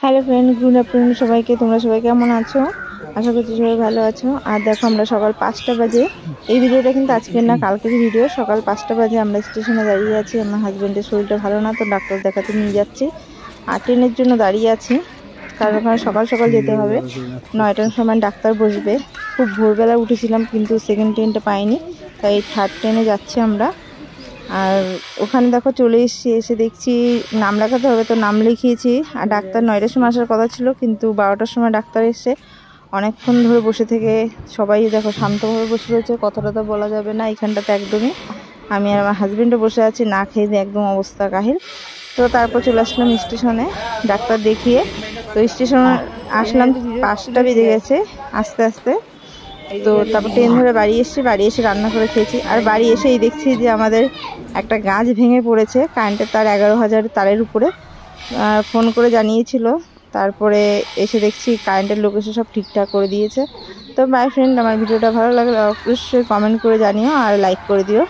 Hello friend, good afternoon সবাইকে। তোমরা সবাই কেমন আছো? আশা করছি সবাই ভালো আছো। আর দেখো, আমরা সকাল 5টা বাজে, এই ভিডিওটা কিন্তু আজকের না কালকের ভিডিও। সকাল 5টা বাজে আমরা স্টেশনে দাঁড়িয়ে আছি। আমার হাজব্যান্ডের শরীরটা ভালো না, তো ডাক্তার দেখাতে নিয়ে যাচ্ছি। আর ট্রেনের জন্য দাঁড়িয়ে আছি, কারণ ওখানে সকাল সকাল যেতে হবে। 9টার সময় ডাক্তার বসবে। খুব ভোরবেলা উঠেছিলাম, কিন্তু সেকেন্ড ট্রেনটা পাইনি, তাই থার্ড ট্রেনে যাচ্ছি আমরা। আর ওখানে দেখো চলে এসেছি, এসে দেখছি নাম লেখাতে হবে, তো নাম লিখিয়েছি। আর ডাক্তার 9টার সময় আসার কথা ছিল, কিন্তু 12টার সময় ডাক্তার এসে অনেকক্ষণ ধরে বসে থেকে সবাই দেখো শান্তভাবে বসে রয়েছে। কথাটা তো বলা যাবে না এখানটাতে একদমই। আমি আর আমার হাজব্যান্ডও বসে আছি, না খেয়ে দিয়ে একদম অবস্থা কাহিল। তো তারপর চলে আসলাম স্টেশনে ডাক্তার দেখিয়ে। তো স্টেশনে আসলাম 5টা বেজে গেছে আস্তে আস্তে। তো তারপর ট্রেন ধরে বাড়ি এসেছি, বাড়ি এসে রান্না করে খেয়েছি। আর বাড়ি এসেই দেখছি যে আমাদের একটা গাছ ভেঙে পড়েছে, কারেন্টের তার 11,000 তারের উপরে। ফোন করে জানিয়েছিল, তারপরে এসে দেখছি কারেন্টের লোক এসে সব ঠিকঠাক করে দিয়েছে। তো বাই ফ্রেন্ড, আমার ভিডিওটা ভালো লাগলে অবশ্যই কমেন্ট করে জানিও আর লাইক করে দিও।